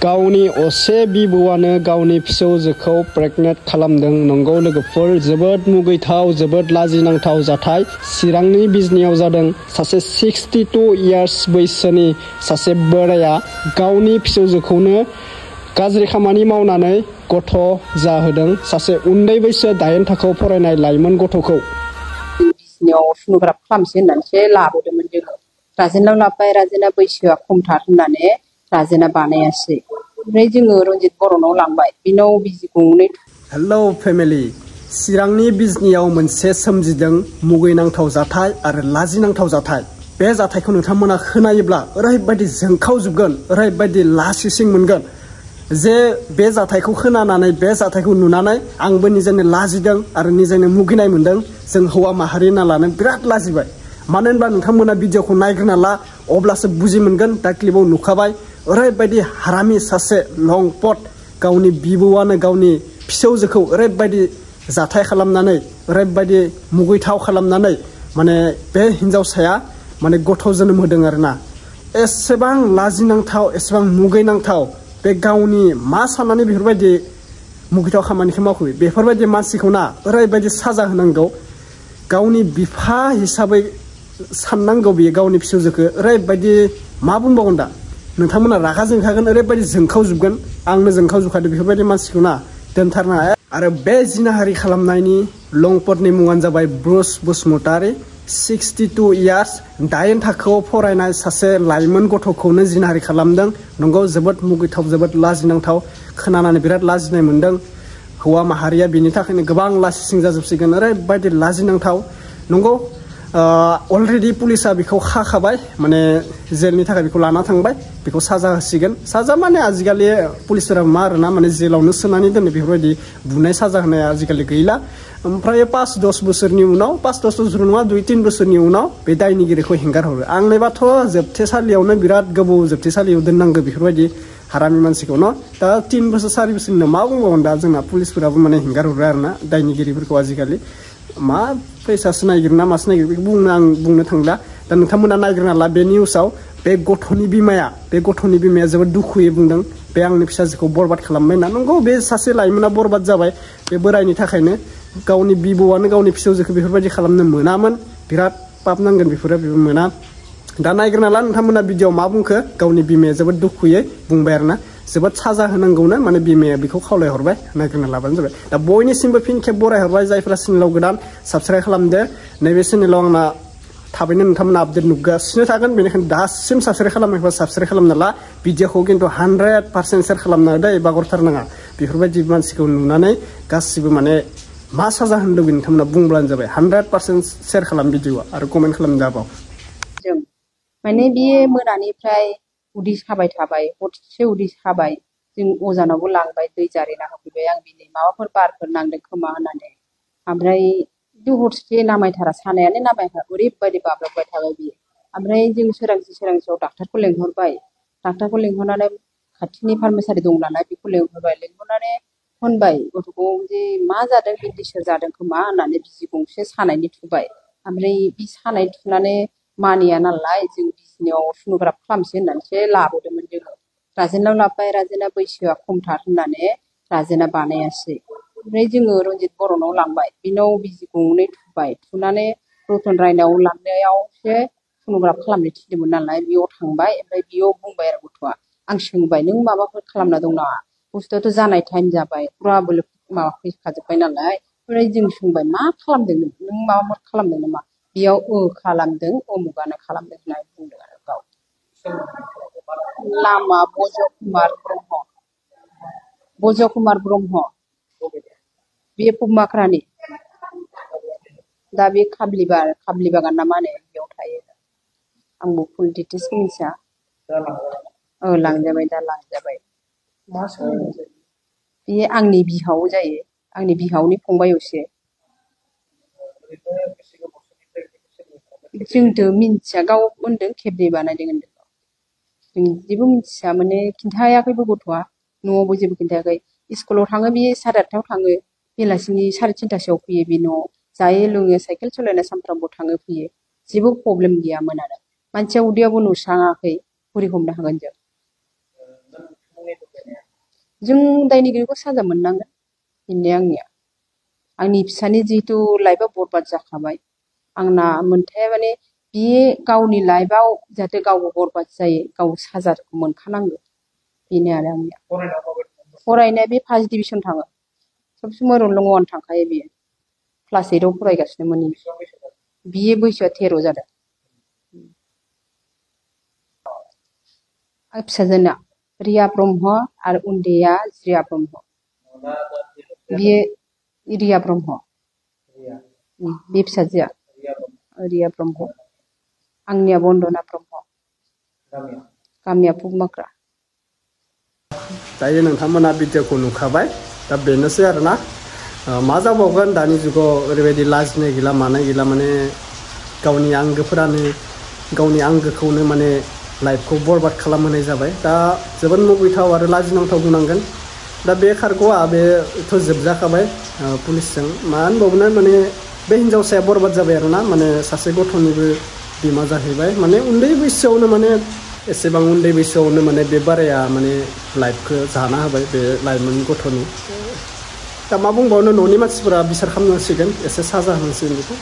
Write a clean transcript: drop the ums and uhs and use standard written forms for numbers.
गावनि असे बिबौआनो गावनि फिसौजोखौ प्रेगनेन्ट खालामदों। नंगौ लोगोफोर, जोबोद मुगैथाव, जोबोद लाजिनांथाव जाथाय चिरांनि बिजनियाव जादों। सासे 62 इयार्स बैसोनि सासे बोराया गावनि फिसौजोखौनो गाज्रि खामानि मावनानै गथ' जाहोदों। सासे उन्दै बैसो 8 थाखोआव फरायनाय लाइमोन गथ'खौ बिजनियाव सन'ग्राफ खालामसै होननानैसो लाबोदोंमोन जोङो। राजेनाव लाबोबाय, राजेना बैसोआ खमथार होननानै राजेना बानायासै। ओमफ्राय जोङो रन्जित बर'नाव लांबाय, बिनाव बिजि गंनै। हेलौ फेमिलि, चिरांनि बिजनियाव मोनसे सोमजिदों मुगैनांथाव जाथाय आरो लाजिनांथाव जाथाय। बे जाथायखौ नोंथांमोना खोनायोब्ला ओरैबायदि जोंखावजोबगोन, ओरैबायदि लासिसिं मोनगोन जे बे जाथायखौ खोनानानै, बे जाथायखौ नुनानै आंबो निजेनो लाजिदों आरो निजेनो मुगिनाय मोनदों। जों हौवा माहारि नालानो बिराद लाजिबाय। मानो होनबा नोंथांमोना भिडिअखौ नायग्रोना ला, अब्लासो बुजि मोनगोन। दा क्लिपाव नुखाबाय ओरैबायदि हारामि सासे लंपट, गावनि बिबौआनो गावनि फिसौजोखौ ओरैबायदि जाथाय खालामनानै, ओरैबायदि मुगैथाव खालामनानै माने बे हिन्जावसाया माने गथ' जोनोम होदों आरोना। एसेबां लाजिनांथाव, एसेबां मुगैनांथाव, बे गावनि मा साननानै बेफोरबायदि मुगैथाव खामानिखौ मावखो। बेफोरबायदि मानसिखौ ना ओरैबायदि साजा होनांगौ, गावनि बिफा हिसाबै साननांगौ बियो गावनि फिसौजोखौ। ओरैबायदि मा बुंबावगोन दा, नोंथांमोना रागा जोंखागोन, ओरैबायदि जोंखावजोबगोन। आंनो जोंखावजोबखादों बेफोरबायदि मानसिखौ ना, दोनथारनाङा। आरो बे जिनाहारि खालामनायनि लंपटनि मुङानो जाबाय ब्रुस बसुमतारी। 62 इयार्स, 8 थाखोआव फरायनाय सासे लाइमोन गथ'खौनो जिनाहारि खालामदों। नंगौ, जोबोद मुगैथाव, जोबोद लाजिनांथाव, खोनानानै बिराद लाजिनाय मोनदों। हौवा माहारिया बिनि थाखायनो गोबां लासिसिं जाजोबसिगोन, ओरैबायदि लाजिनांथाव। नंगौ, अलरेडि पुलिसा बेखौ खाखाबाय, माने जेलनि थाखाय बेखौ लाना थांबाय, बेखौ साजा होसिगोन। साजा माने आजिखालि पुलिसफोरा मा आरोना, माने जेलावनो सोनानै दोनो। बेफोरबायदि बुनाय साजा होनाया आजिखालि गैला। ओमफ्राय 5-10 बोसोरनि उनाव, 5-10 बोसोर नङा, 2-3 बोसोरनि उनाव बे दायनिगिरिखौ हेंगार हरो। आंनिबाथ' जोबथेसालियावनो बिराद गोबाव जोबथेसालियाव दोननांगौ बेफोरबायदि हारामि मानसिखौ न'। दा 3 बोसोर 4 बोसोरनि उनाव मा बुंबावगोन दा, जोंना पुलिसफोराबो माने हेंगार हरो आरोना दायनिगिरिफोरखौ आजिखालि। मा फैसासो नागिरो ना मासो नागिरो बेखौ आं बुंनो थांला। दा नोंथांमोना नायग्रोना ला बे निउसाव। बे गथ'नि बिमाया जोबोद दुखुयै बुंदों, बे आंनि फिसाजोखौ बरबाद खालामबाय होनना। नंगौ, बे सासे लाइमोना बरबाद जाबाय बे बोरायनि थाखायनो। गावनि बिबौआनो गावनि फिसौजोखौ बेफोरबायदि खालामनो मोनामोन। बिराद पाप नांगोन बेफोरो, बेबो मोना। दा नायग्रोना ला नोंथांमोना भिडिअ'आव मा बुंखो। गावनि बिमाया जोबोद दुखुयै बुंबाय आरोना, जोबोद साजा होनांगौनो माने बिमाया बेखौ खावलायहरबाय। नायग्रोना लाबानो जाबाय। दा बयनिसिमबो फिन खेब बरायहरबाय, जायफ्रा चेनेलाव गोदान साबस्क्राइब खालामदो। नैबे चेनेलाव आंना थाबैनो नोंथांमोना आपडेट नुगासिनो थागोन, बेनिखायनो दासिम साबस्क्राइब खालामनायखौ साबस्क्राइब खालामना ला। भिडिअ'खौ खिन्थु 100% शेयार खालामना दै, बागरथारनाङा। बेफोरबायदि मानसिखौ नुनानै गासिबो माने मा साजा होनो लुबैयो नोंथांमोना बुंब्लानो जाबाय। 100% शेयार खालाम भिडिअ'आ आरो कमेन्ट खालामनो दाबाव। जों माने बियो मोनानिफ्राय उदै साबाय थाबाय, हरसे उदै साबाय। जों अजानावबो लांबाय, दै जारिना होफैबाय आं बिनि माबाफोर बारफोर नांदों खोमा होननानै। ओमफ्राय हरसे नामायथारा, सानायानो नामायथारा, ओरैबायदि बाब्राबबाय थाबाय बियो। ओमफ्राय जों सोरांसियाव डाक्टारखौ लेंहरबाय। डाक्टारखौ लेंहरनानै खाथिनि फार्मासियारि दं नालाय बेखौ लेंहरबाय। लेंहरनानै होनबाय गथ'खौ जे मा जादों, बेन्डिसफोर जादों खोमा होननानै बिजि गंसे सानायनि थुबाय। ओमफ्राय बे सानाय थुनानै मानिया नालाय जों बिजनियाव सन'ग्राफ खालामसै होननानैसो लाबोदोंमोन जोङो। राजेनाव लाबोबाय, राजेना बैसोआ खमथार होननानै राजेना बानायासै। ओमफ्राय जोङो रन्जित बर'नाव लांबाय, बिनाव बिजि गंनै थुबाय। थुनानै रतन रायनाव लांनायावसो सन'ग्राफ खालामनो थिनदोंमोन नालाय बेयाव थांबाय। ओमफ्राय बेयाव बुंबाय आरो गथ'आ, आं सोंबाय नों माबाफोर खालामना दं नामा? बुस्थुआथ' जानाय टाइम जाबाय, फुरा बोलो माबा फैखाजोब्बाय नालाय। ओमफ्राय जों सोंबाय मा खालामदों नों माबाफोर खालामदों नामा? बेयाव खालामदों, उमुगानो खालामदों होननानै बुंदों आरो गाव। नामा बज' कुमार ब्रह्म। बे पमाक्रानि। दा बे खाब्लि बागान ना मा होनो बेयाव थायो। आंबो फुल डिटेल्सखौ मिथिया। लांजाबाय, दा लांजाबाय। बे आंनि बिहाव जायो, आंनि बिहावनि फंबायसो। जोंथ' मिन्थिया, गाव होनदों खेबनै बानायदों होनदों। जों जेबो मिन्थिया, माने खिन्थायाखैबो गथ'आ, न'आवबो जेबो खिन्थायाखै। स्कुलाव थाङो बे 8:30 थाङो, बेलासिनि 3:30 फैयो बे न'आव। जायो लोङो, साइकेल सालायना सानफ्रामबो थाङो फैयो, जेबो प्रब्लेम गैयामोन आरो। मानसिया उदैयावबो नुस्राङाखै, बोरै हमनो हागोन जों। जों दायनिगिरिखौ साजा मोननांगोन बेनो आंनिया आंनि फिसानि जिहेतु लाइफआ बरबाद जाखाबाय आंना मोनथाया माने बे गावनि लाइफआव जाहाथे गावबो बरबाद जायो गाव साजाखौ मोनखानांगौ बेनो आरो आंनिया फरायनाया बे फार्स्ट डिभिजन थाङो सब समय रल नंगौ थांखायो बियो क्लास 8 आव फरायगासिनो मोन बियो बैसोआ 13 जादों आं फिसाजोना रिया ब्रह्म आरो उन्दैया जिया ब्रह्म बियो रिया ब्रह्म बे फिसाजोआ रिया ब्रह्म आंनिया बन्दना ब्रह्म गामिया पुगमाख्रा दायो नोंथांमोना भिडिअखौ नुखाबाय दा बेनोसै आरोना मा जाबावगोन दानि जुगाव ओरैबायदि लाजिनाय गैला मानाय गैला माने गावनि आंगोफोरानो गावनि आंगोखौनो माने लाइफखौ बरबाद खालामहोनाय जाबाय दा जोबोद मुगैथाव आरो लाजिनांथाव बुंनांगोन दा बे खारग'आ बेथ' जोबजाखाबाय पुलिसजों मा होनबावनो माने बे हिनजावसाया बरबाद जाबाय आरोना माने सासे गथ'निबो बिमा जाहैबाय माने उन्दै बैसोआवनो माने एसेबां उन्दै बैसोआवनो माने बे बाराया माने लाइफखौ जाना होबाय बे लाइमोन गथ'नि दा मा बुंबावनो न'नि मानसिफोरा बिसार खालामनांसिगोन एसे साजा होनांसिगोन बेखौ